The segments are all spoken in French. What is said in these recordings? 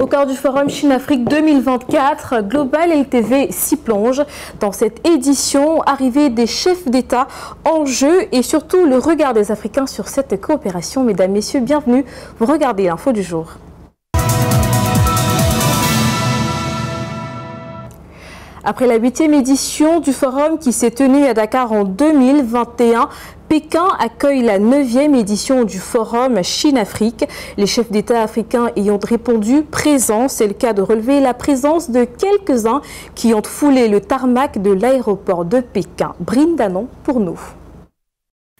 cœur du Forum Chine-Afrique 2024, Global LTV s'y plonge. Dans cette édition, arrivée des chefs d'État en jeu et surtout le regard des Africains sur cette coopération. Mesdames, Messieurs, bienvenue. Vous regardez l'info du jour. Après la 8e édition du Forum qui s'est tenue à Dakar en 2021, Pékin accueille la 9e édition du Forum Chine-Afrique. Les chefs d'État africains ayant répondu présents, c'est le cas de relever la présence de quelques-uns qui ont foulé le tarmac de l'aéroport de Pékin. Brindanon pour nous.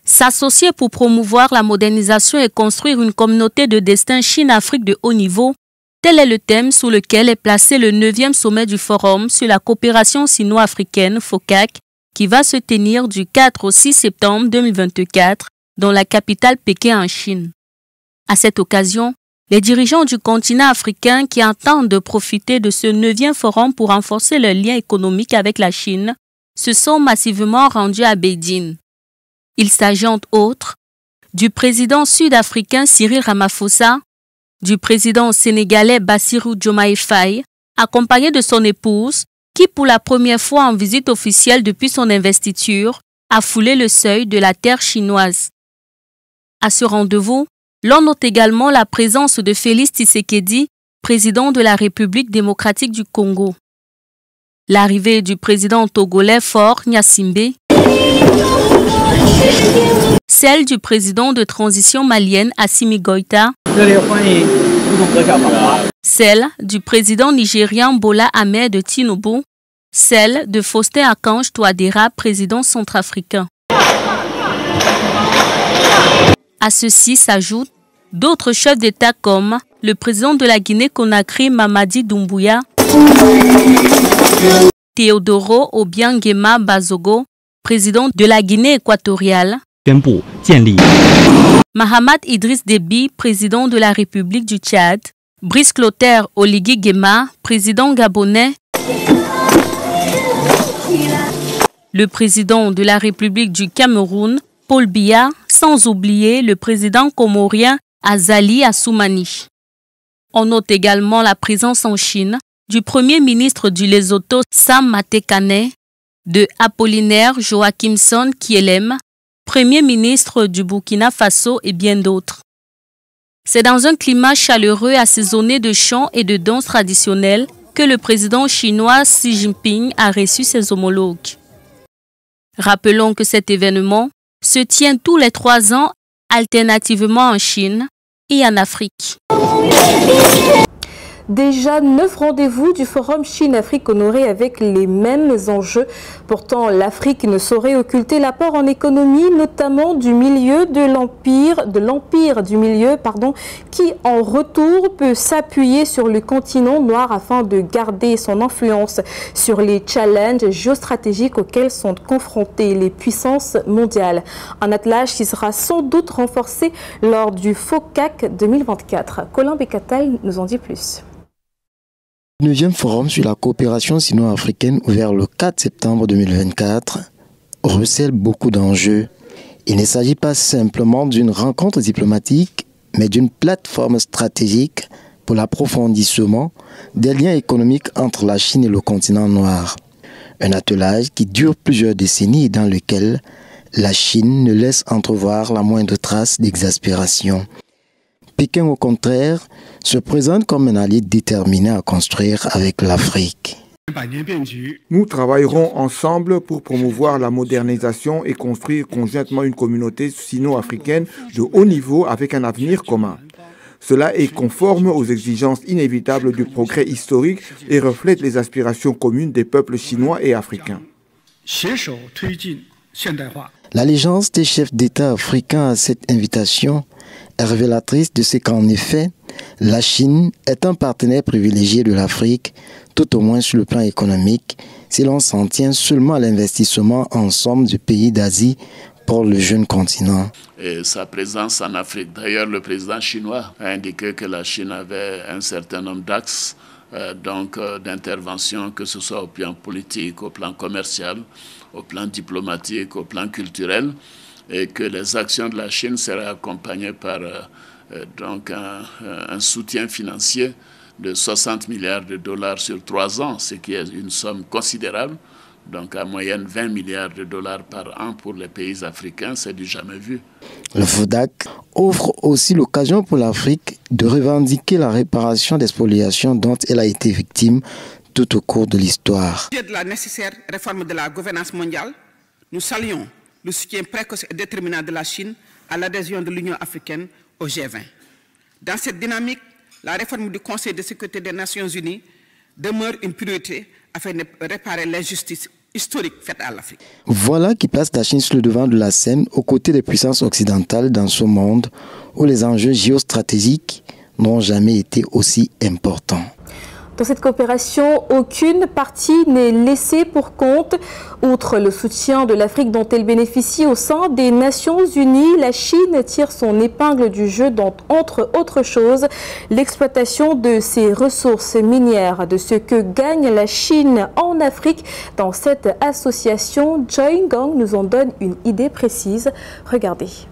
S'associer pour promouvoir la modernisation et construire une communauté de destin Chine-Afrique de haut niveau, tel est le thème sous lequel est placé le 9e sommet du Forum sur la coopération sino-africaine FOCAC qui va se tenir du 4 au 6 septembre 2024 dans la capitale Pékin en Chine. À cette occasion, les dirigeants du continent africain qui entendent de profiter de ce 9e forum pour renforcer leurs liens économiques avec la Chine se sont massivement rendus à Beijing. Il s'agit entre autres du président sud-africain Cyril Ramaphosa, du président sénégalais Bassirou Diomaye Faye, accompagné de son épouse, qui pour la première fois en visite officielle depuis son investiture, a foulé le seuil de la terre chinoise. À ce rendez-vous, l'on note également la présence de Félix Tshisekedi, président de la République démocratique du Congo. L'arrivée du président togolais Faure Gnassingbé, celle du président de transition malienne Assimi Goïta, celle du président nigérien Bola Ahmed Tinubu, celle de Faustin Archange Touadéra, président centrafricain. À ceci s'ajoutent d'autres chefs d'État comme le président de la Guinée-Conakry Mamadi Doumbouya, Théodoro Obiang-Nguema Bazogo, président de la Guinée équatoriale, Mahamat Idriss Déby, président de la République du Tchad, Brice Clotaire Oligui Nguema, président gabonais, le président de la République du Cameroun, Paul Biya, sans oublier le président comorien Azali Assoumani. On note également la présence en Chine du premier ministre du Lesotho Sam Matekane, de Apollinaire Joachimson Kielem, premier ministre du Burkina Faso et bien d'autres. C'est dans un climat chaleureux assaisonné de chants et de danses traditionnelles que le président chinois Xi Jinping a reçu ses homologues. Rappelons que cet événement se tient tous les 3 ans alternativement en Chine et en Afrique. Déjà 9 rendez-vous du Forum Chine-Afrique honorés avec les mêmes enjeux. Pourtant, l'Afrique ne saurait occulter l'apport en économie, notamment du milieu de l'empire du milieu, qui en retour peut s'appuyer sur le continent noir afin de garder son influence sur les challenges géostratégiques auxquels sont confrontées les puissances mondiales. Un attelage qui sera sans doute renforcé lors du FOCAC 2024. Colin Bekatay nous en dit plus. Le 9e forum sur la coopération sino-africaine ouvert le 4 septembre 2024 recèle beaucoup d'enjeux. Il ne s'agit pas simplement d'une rencontre diplomatique, mais d'une plateforme stratégique pour l'approfondissement des liens économiques entre la Chine et le continent noir. Un attelage qui dure plusieurs décennies et dans lequel la Chine ne laisse entrevoir la moindre trace d'exaspération. Pékin, au contraire, se présente comme un allié déterminé à construire avec l'Afrique. Nous travaillerons ensemble pour promouvoir la modernisation et construire conjointement une communauté sino-africaine de haut niveau avec un avenir commun. Cela est conforme aux exigences inévitables du progrès historique et reflète les aspirations communes des peuples chinois et africains. L'allégeance des chefs d'État africains à cette invitation est révélatrice de ce qu'en effet, la Chine est un partenaire privilégié de l'Afrique, tout au moins sur le plan économique, si l'on s'en tient seulement à l'investissement en somme du pays d'Asie pour le jeune continent. Et sa présence en Afrique. D'ailleurs, le président chinois a indiqué que la Chine avait un certain nombre d'axes d'intervention, que ce soit au plan politique, au plan commercial, au plan diplomatique, au plan culturel, et que les actions de la Chine seraient accompagnées par un soutien financier de 60 milliards de dollars sur 3 ans, ce qui est une somme considérable. Donc, en moyenne, 20 milliards de dollars par an pour les pays africains, c'est du jamais vu. Le FODAC offre aussi l'occasion pour l'Afrique de revendiquer la réparation des spoliations dont elle a été victime tout au cours de l'histoire. Au sujet de la nécessaire réforme de la gouvernance mondiale, nous saluons le soutien précoce et déterminant de la Chine à l'adhésion de l'Union africaine au G20. Dans cette dynamique, la réforme du Conseil de sécurité des Nations Unies demeure une priorité afin de réparer l'injustice historique faite à l'Afrique. Voilà qui place la Chine sur le devant de la scène aux côtés des puissances occidentales dans ce monde où les enjeux géostratégiques n'ont jamais été aussi importants. Dans cette coopération, aucune partie n'est laissée pour compte. Outre le soutien de l'Afrique dont elle bénéficie au sein des Nations Unies, la Chine tire son épingle du jeu dans, entre autres choses, l'exploitation de ses ressources minières. De ce que gagne la Chine en Afrique dans cette association, Joy Gong nous en donne une idée précise. Regardez.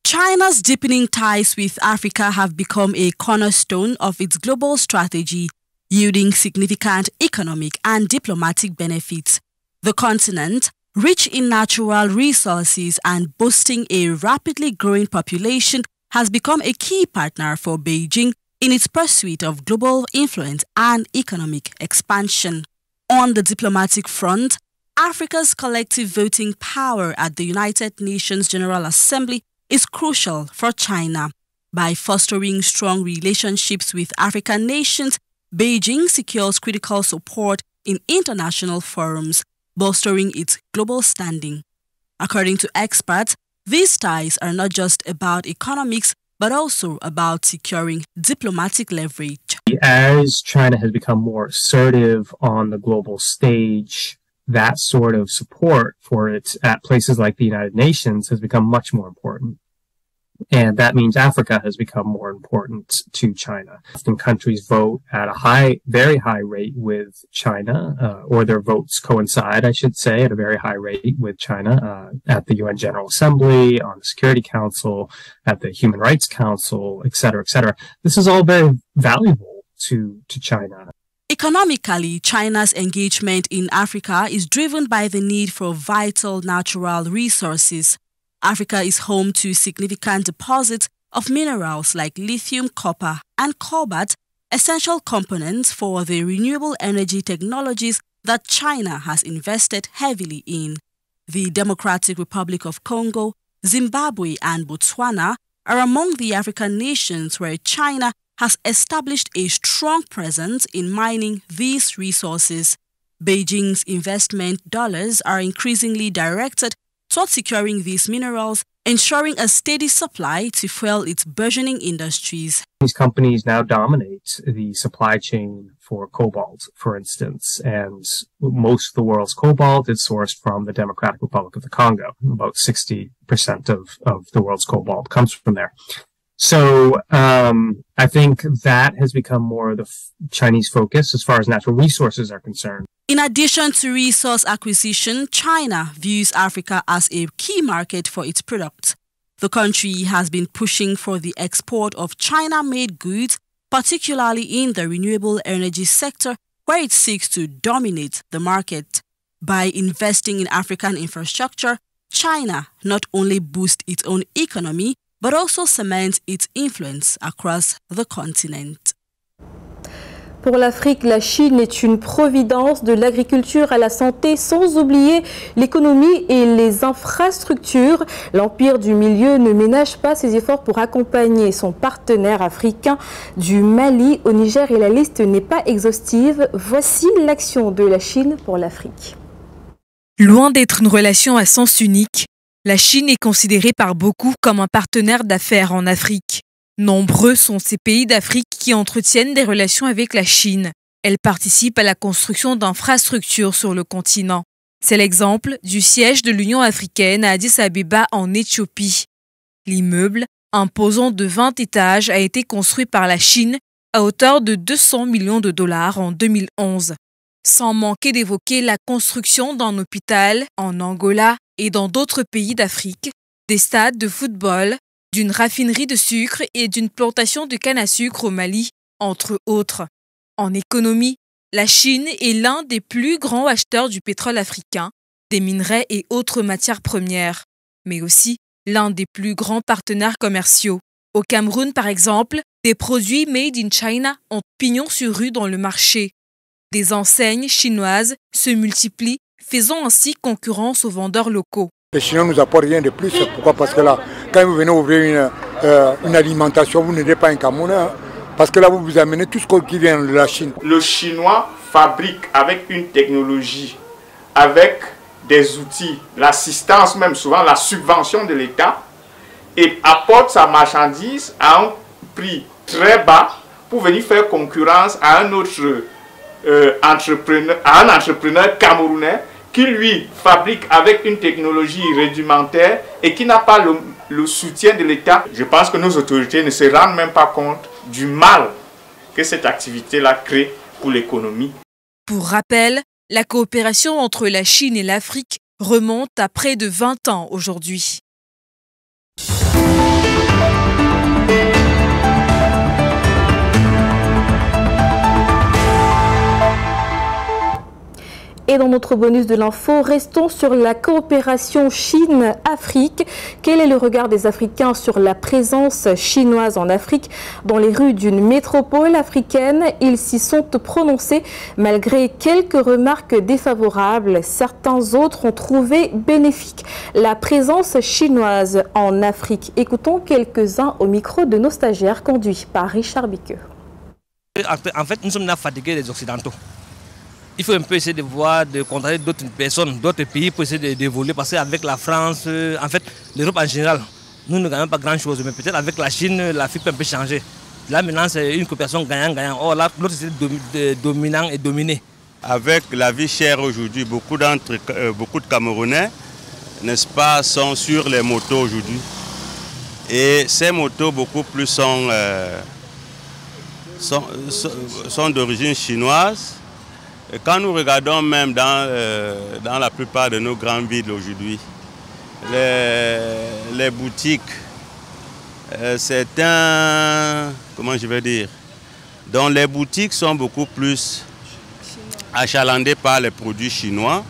China's deepening ties with Africa have become a cornerstone of its global strategy, yielding significant economic and diplomatic benefits. The continent, rich in natural resources and boasting a rapidly growing population, has become a key partner for Beijing in its pursuit of global influence and economic expansion. On the diplomatic front, Africa's collective voting power at the United Nations General Assembly is crucial for China. By fostering strong relationships with African nations, Beijing secures critical support in international forums, bolstering its global standing. According to experts, these ties are not just about economics, but also about securing diplomatic leverage. As China has become more assertive on the global stage, that sort of support for it at places like the United Nations has become much more important. And that means Africa has become more important to China. Often countries vote at a very high rate with China, or their votes coincide, I should say, at a very high rate with China, at the UN General Assembly, on the Security Council, at the Human Rights Council, et cetera, et cetera. This is all very valuable to China. Economically, China's engagement in Africa is driven by the need for vital natural resources. Africa is home to significant deposits of minerals like lithium, copper, and cobalt, essential components for the renewable energy technologies that China has invested heavily in. The Democratic Republic of Congo, Zimbabwe, and Botswana are among the African nations where China has established a strong presence in mining these resources. Beijing's investment dollars are increasingly directed toward securing these minerals, ensuring a steady supply to fuel its burgeoning industries. These companies now dominate the supply chain for cobalt, for instance, and most of the world's cobalt is sourced from the Democratic Republic of the Congo. About 60% of the world's cobalt comes from there. So I think that has become more of the Chinese focus as far as natural resources are concerned. In addition to resource acquisition, China views Africa as a key market for its products. The country has been pushing for the export of China-made goods, particularly in the renewable energy sector, where it seeks to dominate the market. By investing in African infrastructure, China not only boosts its own economy, but also cements its influence across the continent. Pour l'Afrique, la Chine est une providence de l'agriculture à la santé, sans oublier l'économie et les infrastructures. L'Empire du Milieu ne ménage pas ses efforts pour accompagner son partenaire africain du Mali au Niger et la liste n'est pas exhaustive. Voici l'action de la Chine pour l'Afrique. Loin d'être une relation à sens unique, la Chine est considérée par beaucoup comme un partenaire d'affaires en Afrique. Nombreux sont ces pays d'Afrique qui entretiennent des relations avec la Chine. Elle participe à la construction d'infrastructures sur le continent. C'est l'exemple du siège de l'Union africaine à Addis Abeba en Éthiopie. L'immeuble, imposant de 20 étages, a été construit par la Chine à hauteur de 200 millions de dollars en 2011. Sans manquer d'évoquer la construction d'un hôpital en Angola et dans d'autres pays d'Afrique, des stades de football, d'une raffinerie de sucre et d'une plantation de canne à sucre au Mali entre autres. En économie, la Chine est l'un des plus grands acheteurs du pétrole africain, des minerais et autres matières premières, mais aussi l'un des plus grands partenaires commerciaux. Au Cameroun, par exemple, des produits made in China ont pignon sur rue dans le marché. Des enseignes chinoises se multiplient, faisant ainsi concurrence aux vendeurs locaux. Les Chinois ne nous apportent rien de plus. Pourquoi? Parce que là, quand vous venez ouvrir une alimentation, vous n'êtes pas un Camerounais. Parce que là, vous vous amenez tout ce qui vient de la Chine. Le Chinois fabrique avec une technologie, avec des outils, l'assistance même souvent, la subvention de l'État, et apporte sa marchandise à un prix très bas pour venir faire concurrence à un autre entrepreneur camerounais qui lui fabrique avec une technologie rudimentaire et qui n'a pas le soutien de l'État. Je pense que nos autorités ne se rendent même pas compte du mal que cette activité-là crée pour l'économie. Pour rappel, la coopération entre la Chine et l'Afrique remonte à près de 20 ans aujourd'hui. Et dans notre bonus de l'info, restons sur la coopération Chine-Afrique. Quel est le regard des Africains sur la présence chinoise en Afrique? Dans les rues d'une métropole africaine, ils s'y sont prononcés malgré quelques remarques défavorables. Certains autres ont trouvé bénéfique la présence chinoise en Afrique. Écoutons quelques-uns au micro de nos stagiaires conduits par Richard Biqueux. En fait, nous sommes là fatigués des Occidentaux. Il faut un peu essayer de voir, de contacter d'autres personnes, d'autres pays pour essayer d'évoluer. Parce qu'avec la France, en fait, l'Europe en général, nous ne gagnons pas grand-chose. Mais peut-être avec la Chine, l'Afrique peut un peu changer. Là, maintenant, c'est une coopération gagnant-gagnant. Or, là, l'autre, c'est dominant et dominé. Avec la vie chère aujourd'hui, beaucoup de Camerounais, n'est-ce pas, sont sur les motos aujourd'hui. Et ces motos, beaucoup plus sont d'origine chinoise. Et quand nous regardons même dans la plupart de nos grandes villes aujourd'hui, les boutiques, comment je vais dire, dont les boutiques sont beaucoup plus achalandées par les produits chinois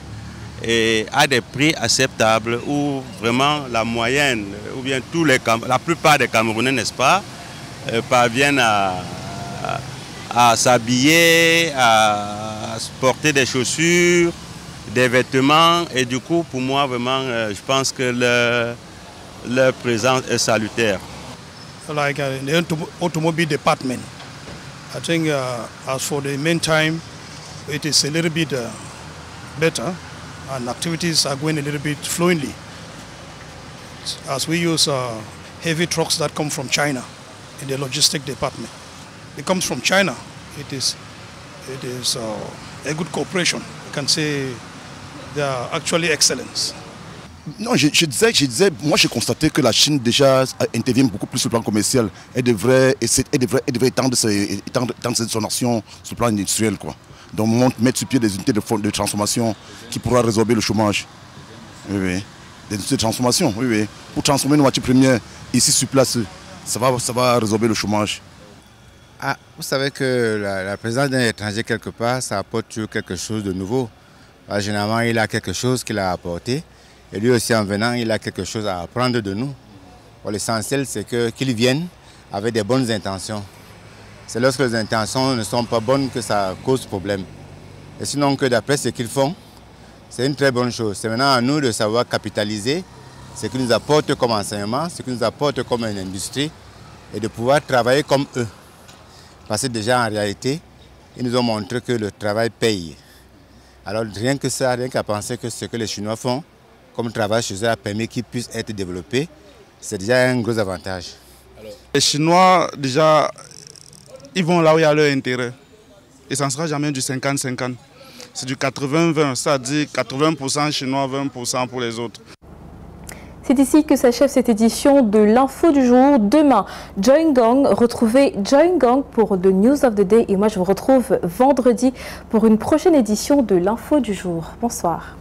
et à des prix acceptables où vraiment la moyenne, ou bien la plupart des Camerounais, n'est-ce pas, parviennent à s'habiller, à porter des chaussures, des vêtements. Et du coup, pour moi, vraiment, je pense que leur présence est salutaire. Like in the automobile department, I think as for the meantime, it is a little bit better and activities are going a little bit fluently. As we use heavy trucks that come from China in the logistic department. It comes from China. It is a good cooperation. I can say they are actually excellent. Non, je disais, moi j'ai constaté que la Chine déjà intervient beaucoup plus sur le plan commercial. Elle devrait étendre son action sur le plan industriel, quoi. Donc mettre sur pied des unités de transformation qui pourra résorber le chômage. Oui, oui. Des unités de transformation, oui, oui. Pour transformer nos matières premières ici sur place, ça va résorber le chômage. Ah, vous savez que la présence d'un étranger quelque part, ça apporte toujours quelque chose de nouveau. Alors, généralement, il a quelque chose qu'il a apporté. Et lui aussi, en venant, il a quelque chose à apprendre de nous. L'essentiel, c'est qu'il vienne avec des bonnes intentions. C'est lorsque les intentions ne sont pas bonnes que ça cause problème. Et sinon, que d'après ce qu'ils font, c'est une très bonne chose. C'est maintenant à nous de savoir capitaliser ce qu'ils nous apportent comme enseignement, ce qu'ils nous apportent comme une industrie, et de pouvoir travailler comme eux. Parce que déjà, en réalité, ils nous ont montré que le travail paye. Alors rien que ça, rien qu'à penser que ce que les Chinois font comme travail chez eux a permis qu'ils puissent être développés, c'est déjà un gros avantage. Les Chinois, déjà, ils vont là où il y a leur intérêt. Et ça ne sera jamais du 50-50. C'est du 80-20, c'est-à-dire 80% Chinois, 20% pour les autres. C'est ici que s'achève cette édition de l'Info du jour. Demain, Joy Gang, retrouvez Joy Gang pour The News of the Day. Et moi, je vous retrouve vendredi pour une prochaine édition de l'Info du jour. Bonsoir.